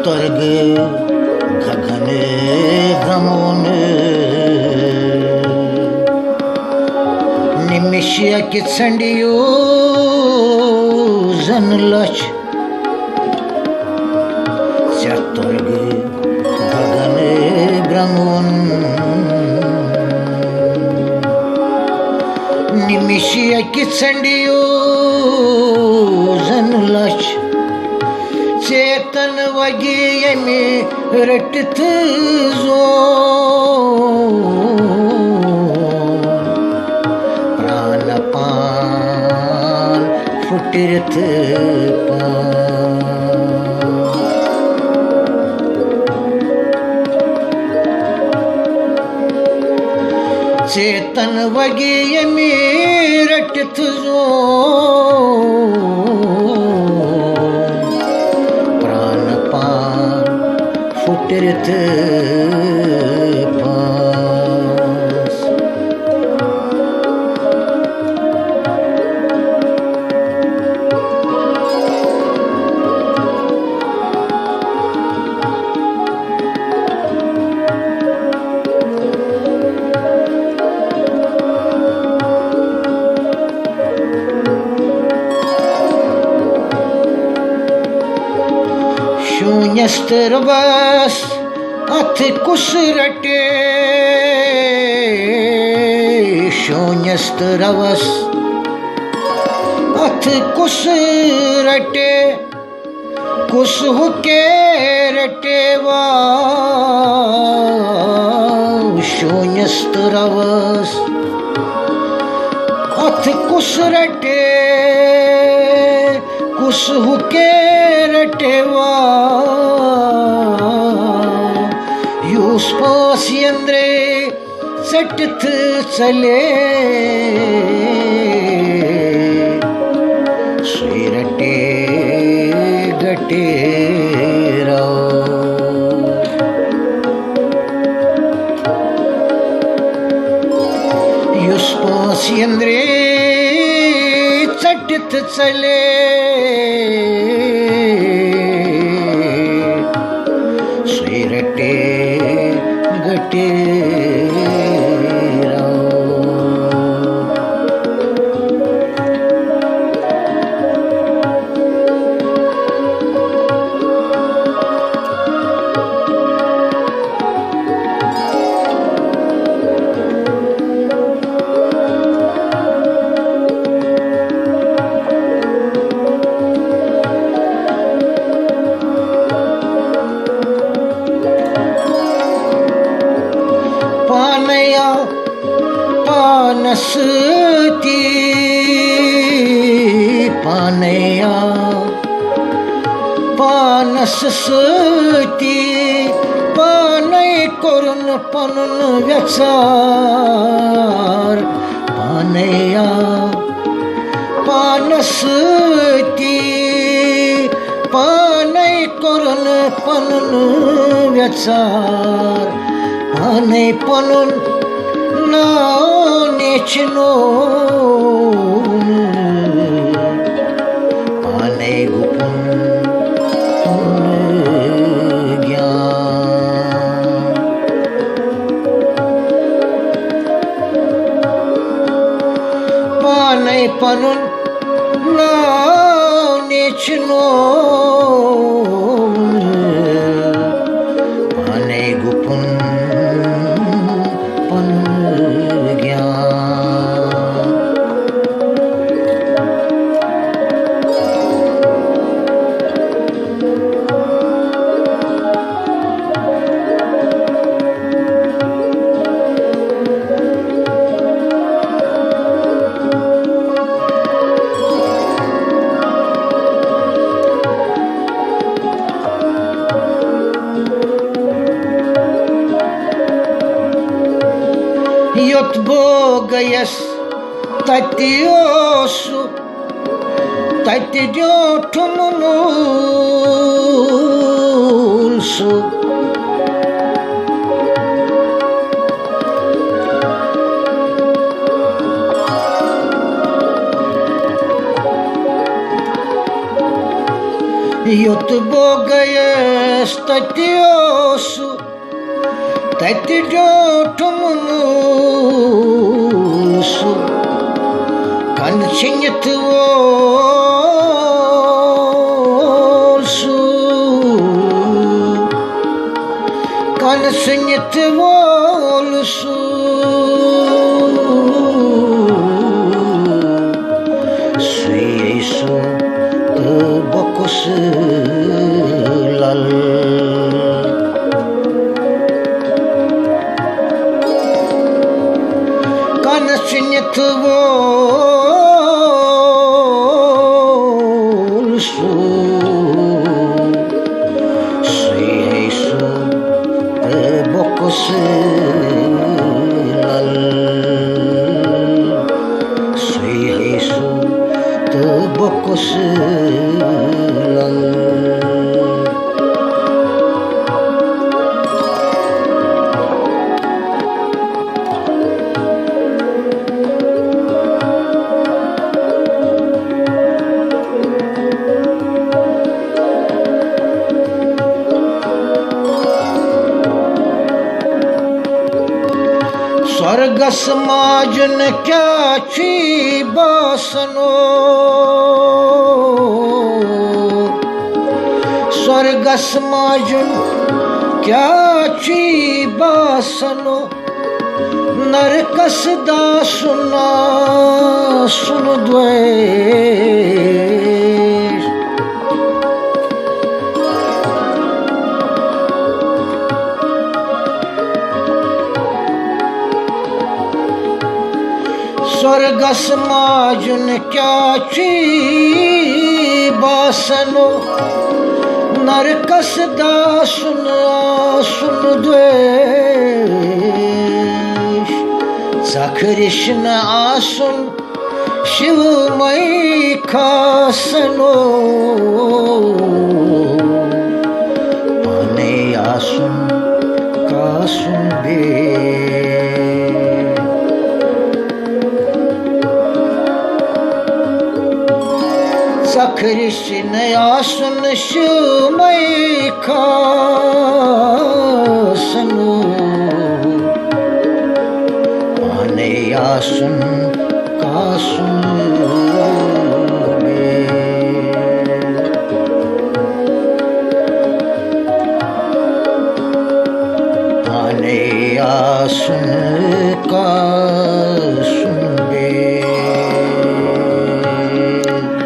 चतुर्ग गगन भ्रमण निमिष्य किचंडियो जन लक्ष चतुर्ग गगन भ्रमण निमिष्य किचंडियो जन लक्ष चेतन वगी यमि रटत जो प्राणपान फुटिरत चेतन वगी यमि रटत जो फुटिरत पास शून्यस्तरवस अथ कुश रटे शून्यस्तरवस अथ कुश रटे कुश हुके रटे वा शून्यस्तरवस अथ कुश रटे कुश हुके रटे वा युष्पास्यन्द्रे सटथ चले सुरटे गटे युष्पास्यन्द्रे सटथ चले सुरटे गटे पानसती पानया पानसती पानय करून पनुन व्यचार पानया पानसती पानय करून पनुन व्यचार पानय पनुन नेचनो पाने गुपुन ज्ञान पाने पनुन नेचनो पाने गुपुन Yot bogayas tatiosu tatio tumulsu Yot bogayes tatiosu Tati jotumusu Kan sinyet volsu Kan sinyet volsu Suyesu bokusu lal Kan sinyet volsu Suyesu bokusu lal Suyesu bokusu lal स्वर्ग समाजन क्या छी बासनो स्वर्ग समाजन क्या छी बासनो नरकस दा सुना सुन द्वेष स्वर्ग समाजन क्या छी बासनो नरकस दा सुन सुन द्वेष कृष्ण आसुन शिवमय खासनो पाने आसुन कासुन बे कृष्ण आसन शिवमय खासनो पाने आसन कासुन